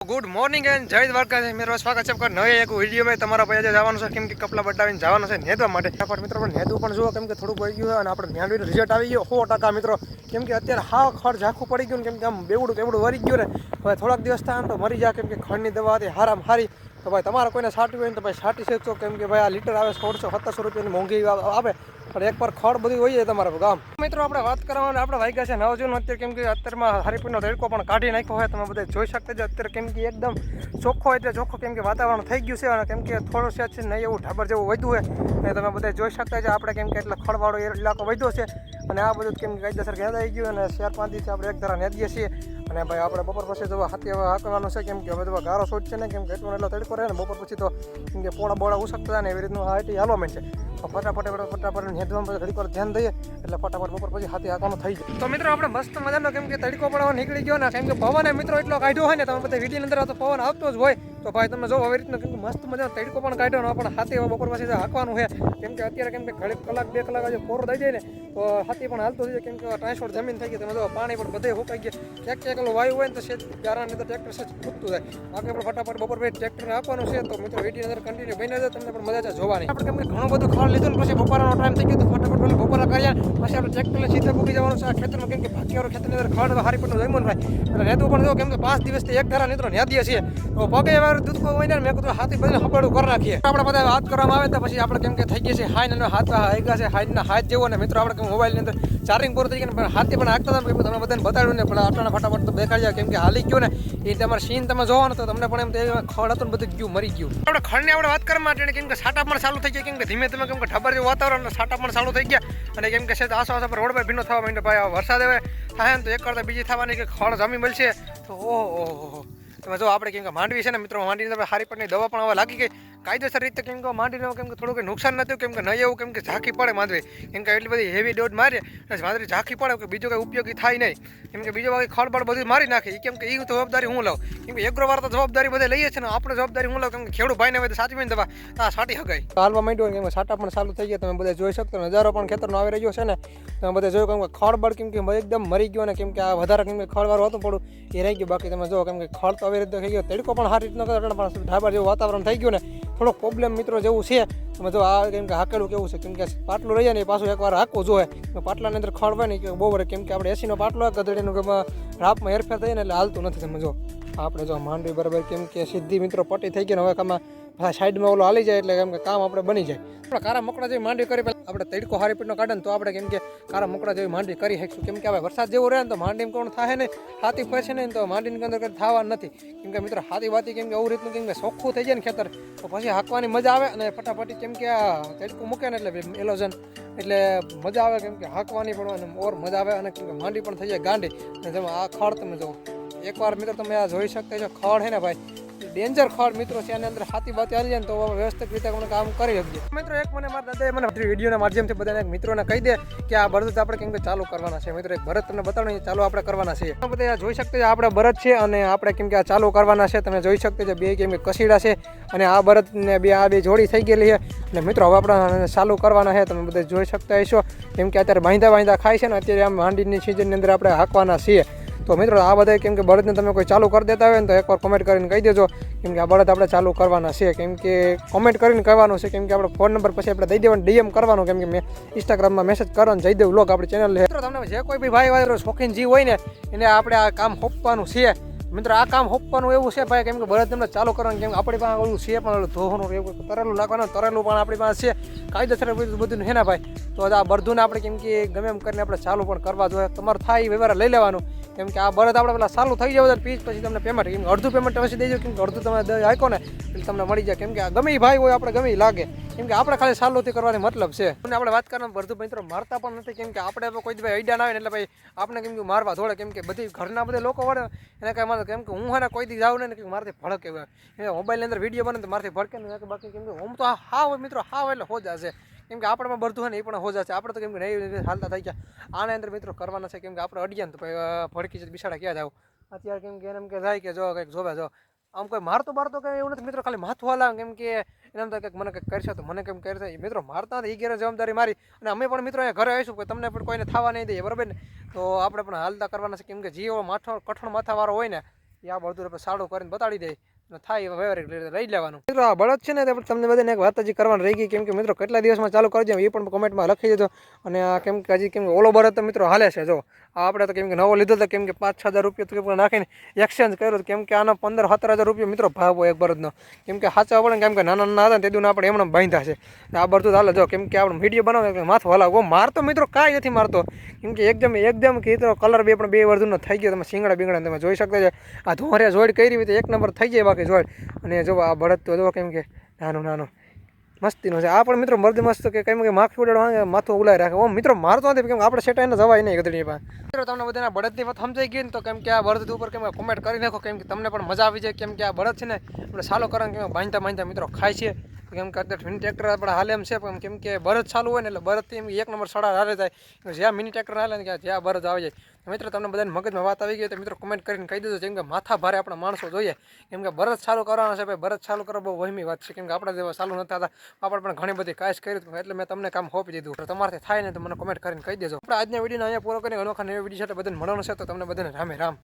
Good morning and जय द्वारका मेरा स्वागत છે આપકા નવા એક વિડિયો માં તમારા પાસે જવાનું છે કેમ કે કપલા બટાવીને જવાનું છે નેદવા માટે ફટાફટ મિત્રો પણ નેદવું પણ જુઓ કેમ કે થોડું પડી ગયું અને આપણે નેદવીનો રિઝલ્ટ આવી ગયો 100% મિત્રો કેમ કે અત્યારે હાવ ખડ ઝાખું પડી ગયું કેમ કે આમ બેવડું વરી ગયું ને હવે થોડાક દિવસ થાય તો મરી જાય કેમ કે ખડની દવા હતી હારામ હારી તો ભાઈ તમારે કોઈને છાંટવી હોય તો ભાઈ છાંટી શકશો કેમ કે ભાઈ આ લીટર આવે 1600-1700 રૂપિયાની મોંઘી આવે પણ એકવાર ખડ બધું હોય તમારા ગામ મિત્રો આપણે વાત કરવાના આપણે વાગ્યા છે 9 જૂન અત્યારે કેમ કે અત્યારમાં હરીપુરનો તડકો પણ કાઢી નાખ્યો હોય તમે બધા જોઈ શકતા છો અત્યારે કેમ કે એકદમ ચોખ્ખો એટલે ચોખ્ખો કેમ કે વાતાવરણ થઈ ગયું છે અને કેમ કે થોડું છે નહીં એવું ઢાબર જેવું વધ્યું છે અને તમે બધા જોઈ શકતા છો આપણે કેમ કે એટલે ખડવાળો ઇલાકો વધ્યો છે અને આ બધું કેમ કે કાયદેસર ગેંદાઈ ગયું અને 4-5 દિવસ આપણે એક ધારા નેદીએ છીએ અને ભાઈ આપણે બપોર પછી જો હાથી હવે હાંકવાનું છે કેમ કે હવે તો ગારો છોડ છે ને કેમ કે એટલો તડકો રહે ને બપોર પછી તો કેમ કે પોળા બોળા ઉસકતા થાય ને એવી રીતનું હાથી હાલવા માંડે છે ફટાફટ નેદવામાં ઘડી પર ધ્યાન દઈએ એટલે ફટાફટ બપોર પછી હાથી હાંકવાનું થઈ જાય તો મિત્રો આપણે મસ્ત મજાનો કેમ કે તડકો પડવા નીકળી ગયો ને કેમ કે પવન મિત્રો એટલો કાઢ્યો હોય ને તમે બધા વિડીયો અંદર તો પવન આવતો જ હોય તો ભાઈ તમે જો આવી રીતના કેમ કે મસ્ત મજાનો તડકો પણ કાઢ્યો ને પણ હાથી બપોર પછી હાંકવાનું છે કેમ કે અત્યારે કેમ કે ઘડીક કલાક 2 કલાક હજી કોરો થઈ જાય ને તો હાથી પણ હાલતો થઈ જાય કેમ કે ટ્રાન્સફર જમીન થઈ ગઈ તમે જો પાણી પણ બધે સુકાઈ ગયા ક્યાંક વાયુ હોય ને તો સેજ ગારાને તો ટ્રેક્ટર સેજ ખૂટતું જાય આગળ પણ ફટાફટ બપોર પછી ટ્રેક્ટરને આપવાનું છે તો મિત્રો વિડીયો અંદર કન્ટિન્યુ બની જાય તમને પણ મજા છે જોવાની આપણે કેમ કે ઘણું બધું ખાડ લીધું ને પછી બપોરનો ટાઈમ થઈ ગયો તો ફટાફટ પેલા બપોરા કર્યા પછી આપણે ટ્રેક્ટરને સીધા મૂકી જવાનું છે આ ખેતરમાં કેમ કે ભાગ્યવાળો ખેતરની અંદર ખાડ હારી પડતું જઈમન ભાઈ અને નેદવું પણ જો કેમ કે 5 દિવસથી એક ધારા મિત્રો નેદીએ છીએ તો પગે વાર દૂધકો હોય ને મેં કીધું હાથી બધું હપાડું કરી નાખીએ આપણે બધા વાત કરવામાં આવે તો પછી આપણે કેમ કે થઈ ગઈ છે હાઈ અને હાથ હાઈગા છે હાઈના હાથ જેવો ને મિત્રો આપણે મોબાઈલની અંદર ચાર્જિંગ પૂરું થઈ ગયું પણ હાથી પણ હાંકતા હતા તમે બધાને બતાડ્યું ને પણ આટલા ફટાફટ તો બેકાર જાય કેમ કે હાલી ગયું ને એ તમારે સીન તમે જોવો ને તો તમને પણ એમ ખડ હતું બધું ગયું મરી ગયું આપણે ખડને આપણે વાત કરવા માટે કેમ કે સાટા પણ ચાલુ થઈ ગયા કેમ કે ધીમે ધીમે કેમ કે ઠબર જેવું વાતાવરણ સાટા પણ ચાલુ થઈ ગયા અને કેમ કે છે આસો પર રોડ પર ભીનો થવા માંડ્યો ભાઈ વરસાદ હવે થાય ને તો એક કરતા બીજી થવાની કે ખડ જમી મળશે તો ઓહો તમે જો આપણે કેમ કે માંડવી છે ને મિત્રો માંડવીની આપણે હારી પડની દવા પણ હવે લાગી ગઈ કાયદેસર રીતે કેમ કે માંડવીને કેમ કે થોડું કંઈ નુકસાન નથી કેમ કે નહીં એવું કેમ કે ઝાંખી પડે માંડવી કેમ કે એટલી બધી હેવી ડોઝ મારે માંડવી ઝાંખી પડે કે બીજું કંઈ ઉપયોગી થાય નહીં કેમ કે બીજો બાકી ખડબડ બધું મારી નાખે કેમ કે એ જવાબદારી હું લઉં કેમ કે એગ્રો વાર તો જવાબદારી બધા લઈએ છે ને આપણે જવાબદારી હું લઉં કેમ કે ખેડૂત ભાઈને હોય તો સાચવીને દવા આ સાટી હગાઈ હાલવા માંડ્યો કેમ કે સાટા પણ ચાલુ થઈ ગયા તમે બધા જોઈ શકતો નજારો પણ ખેતરનો આવી રહ્યો છે ને તમે બધા જોયું કેમ કે ખડબડ કેમ કે એકદમ મરી ગયો ને કેમ કે આ વધારે કેમ કે ખડવાળું હતું પડું એ રહી ગયું બાકી તમે જો કેમ કે ખડ તો આવી રીતે થઈ ગયો તડકો પણ સારી રીતનો પણ ઢાબા જેવું વાતાવરણ થઈ ગયું ને થોડોક પ્રોબ્લેમ મિત્રો જેવું છે તમે જો આ કેમ કે હાકેલું કેવું છે કેમ કે પાટલું રહી જાય ને એ પાછું એકવાર હાંકવું જોઈએ પાટલાની અંદર ખડ હોય ને કે બહુ કેમ કે આપણે એસીનો પાટલો હોય ગધડીનું કે રાપમાં હેરફેર થઈ ને એટલે હાલતું નથી તમે જો આપણે જો માંડવી બરાબર કેમ કે સીધી મિત્રો પટ્ટી થઈ ગઈ ને હવે કામાં સાઈડમાં ઓલો હાલી જાય એટલે કેમ કે કામ આપણે બની જાય આપણે કારા મકડા જેવી માંડવી કરી પહેલાં આપણે તડકો હારી પીટનો કાઢે ને તો આપણે કેમ કે કારા મકડા જેવી માંડવી કરી શકીશું કેમ કે હવે વરસાદ જેવો રહે ને તો માંડવીમાં કોણ થાય ને હાથી ફરશે ને તો માંડવીની અંદર કંઈ થવા નથી કેમ કે મિત્રો હાથી વાતી કેમ કે આવું રીતનું કેમ કે ચોખ્ખું થઈ જાય ને ખેતર તો પછી હાંકવાની મજા આવે અને ફટાફટી કેમ કે આ તડકું મૂકે ને એટલે એલોઝન એટલે મજા આવે કેમ કે હાંકવાની પણ ઓર મજા આવે અને કેમ કે માંડવી પણ થઈ જાય ગાંડી અને જેમાં આ ખડ તમે જો એકવાર મિત્રો તમે આ જોઈ શકતા છો ખડ હે ને ભાઈ ડેન્જર ખડ મિત્રો છે એની અંદર હાથી બાતી આવી જાય ને તો વ્યવસ્થિત રીતે આપણે કામ કરી શકીએ મિત્રો એક મને મારા દાદાએ મને વિડીયોના માધ્યમથી બધાને મિત્રોને કહી દે કે આ બળદ આપણે કેમ કે ચાલુ કરવાના છે મિત્રો એક ભરત તમને બતાવવાનું ચાલુ આપણે કરવાના છે બધા જોઈ શકતા આપણે બળદ છે અને આપણે કેમ કે આ ચાલુ કરવાના છે તમે જોઈ શકતા છો બે કેમ કે કસીડા છે અને આ બળદ ને આ બે જોડી થઈ ગયેલી છે અને મિત્રો હવે આપણે ચાલુ કરવાના છે તમે બધા જોઈ શકતા હશો કેમ કે અત્યારે બાંધા ખાય છે ને અત્યારે આમ માંડીની સિઝનની અંદર આપણે હાંકવાના છીએ તો મિત્રો આ બધા કેમ કે બળદને તમે કોઈ ચાલુ કરી દેતા હોય ને તો એકવાર કોમેન્ટ કરીને કહી દેજો કેમ કે આ બળદ આપણે ચાલુ કરવાના છે કેમ કે કોમેન્ટ કરીને કહેવાનું છે કેમ કે આપણે ફોન નંબર પછી આપણે દઈ દેવાનું ડીએમ કરવાનું કેમ કે મેં ઇન્સ્ટાગ્રામમાં મેસેજ કરવાનું જયદેવ વ્લોગ આપણી ચેનલ છે મિત્રો તમને જે કોઈ બી ભાઈ શોખીન જીવ હોય ને એને આપણે આ કામ સોંપવાનું છે મિત્રો આ કામ સોંપવાનું એવું છે ભાઈ કેમ કે બળદ તમને ચાલુ કરવાનું કેમ કે આપણી પાસે ઓલું છે પણ ધોવાનું એવું તરેલું નાખવાનું તરેલું પણ આપણી પાસે છે કાયદેસર બધું છે ને ભાઈ તો આ બળદુને આપણે કેમ કે ગમે એમ કરીને આપણે ચાલુ પણ કરવા જોઈએ તમારે થાય એ વ્યવહાર લઈ લેવાનું કેમ કે આ બળદ આપણે પેલા ચાલુ થઈ જાય પીસ પછી તમને પેમેન્ટ કેમ કે અડધું પેમેન્ટ પછી દેજો કેમ કે અડધું તમે આખો ને એટલે તમને મળી જાય કેમ કે આ ગમે ભાઈ હોય આપણે ગમે લાગે કેમ કે આપણે ખાલી ચાલુથી કરવાની મતલબ છે અને આપણે વાત કરવાનું બધું મિત્રો મારતા પણ નથી કેમ કે આપણે કોઈ ભાઈ આઈડિયા ના આવે ને એટલે ભાઈ આપણે કેમ કે મારવા દોડે કેમ કે બધી ઘરના બધા લોકો વળે એને કાંઈ મારે કેમ કે હું હે ને કોઈ દી જાઉં ને કે મારાથી ભડકે એ મોબાઈલની અંદર વિડીયો બને તો મારાથી ભડકે ને બાકી કેમ કે હું તો હાવ મિત્રો હાવ એટલે હોજા છે કેમ કે આપણમાં બધું હોય ને એ પણ હોજા છે આપણે તો કેમ કે નહીં હાલતા થઈ ગયા આના અંદર મિત્રો કરવાના છે કેમ કે આપણે અડીએ ને તો ભડકી છે બિસાડા ક્યાં જાવ અત્યારે કેમ કે એને એમ કે જાય કે જો કંઈક જોવે જો આમ કોઈ મારતો કંઈ એવું નથી મિત્રો ખાલી માથું હલાવે કેમ કે એમ તો કંઈક મને કંઈક કરશે તો મને કેમ કરશે મિત્રો મારતા એ ઘેરે જવાબદારી મારી અને અમે પણ મિત્રો અહીંયા ઘરે આવીશું કે તમને પણ કોઈને થવા નહીં દઈએ બરાબર ને તો આપણે પણ હાલતા કરવાના છે કેમ કે જીવો માથો કઠણ માથાવાળો હોય ને એ આ બધું આપણે સારું કરીને બતાડી દે અને થાય વ્યવહારિક લઈ લેવાનું. મિત્રો આ બળદ છે ને તે તમને બધાને એક વાત હજી કરવાની રહી ગઈ, કેમ કે મિત્રો કેટલા દિવસમાં ચાલુ કરજો એ પણ કોમેન્ટમાં લખી દેજો. અને આ કેમ કે હજી કેમ કે ઓલો બળદ તો મિત્રો હાલે છે. જો આ આપણે તો કેમ કે નવો લીધો તો કેમ કે 5-6 હજાર રૂપિયા તો નાખીને એક્સચેન્જ કર્યો, કેમ કે આનો 15-17 હજાર રૂપિયા મિત્રો ભાવ હોય એક બળદનો. કેમ કે સાચા પડે કેમ કે નાના હતા ને તે દૂને આપણે એમણે બાંધ્યા છે. આ બધું હાલે જો કેમ કે આપણે વિડીયો બનાવે એટલે માથું હલાવો મારતો મિત્રો કાંઈ નથી મારતો, કેમ કે એકદમ કે કલર બે પણ 2 વર્ષનો થઈ ગયો. તમે શીંગડા બીંગડા તમે જોઈ શકો છો. આ ધોરે જોડ કરી હોય તો એક નંબર થઈ જાય બાકી જોડ. અને જો આ બળદ તો જો કેમ કે નાનું મસ્તીનો છે. આ પણ મિત્રો મર્દ મસ્ત કે કેમ કે માખી ઉડાડવા માથું ઉલાઈ રાખે. ઓમ મિત્રો મારતો નથી, કેમ આપણે સેટા એને જવાય નહીં ગધડી પાસે. મિત્રો તમને બધાના બળદની વાત સમજાઈ ગઈ ને તો કેમ કે આ બળદ ઉપર કેમ કોમેન્ટ કરી નાખો, કેમ કે તમને પણ મજા આવી જાય. કેમ કે આ બળદ છે ને આપણે સાલો કરવાનું કેમ બાંધતા મિત્રો ખાય છે. કેમ કે અત્યારે મિની ટ્રેક્ટર આપણે હાલે એમ છે, પણ કેમ કે બળદ ચાલુ હોય ને એટલે બળદથી એમ એક નંબર સડા હારે જાય. જ્યાં મિની ટ્રેક્ટર હાલે ને જ્યાં બળદ આવી જાય. મિત્રો તમને બધાને મગજમાં વાત આવી ગઈ તો મિત્રો કોમેન્ટ કરીને કહી દેજો. કેમ કે માથા ભારે આપણા માણસો જોઈએ, કેમ કે બળદ ચાલુ કરવાનો છે. ભાઈ બળદ ચાલુ કરો બહુ વહેમી વાત છે, કેમ કે આપણે જેવા ચાલુ નથી થતા. આપણે પણ ઘણી બધી કાશ કરી એટલે મેં તમને કામ સોંપી દીધું. તો તમારાથી થાય ને તો મને કોમેન્ટ કરીને કહી દેજો. આપણે આજના વિડીયોને અહીંયા પૂરો કરીને અનોખા નવા વિડીયો સાથે બધાને મળવાનું છે. તો તમને બધાને રામે રામ.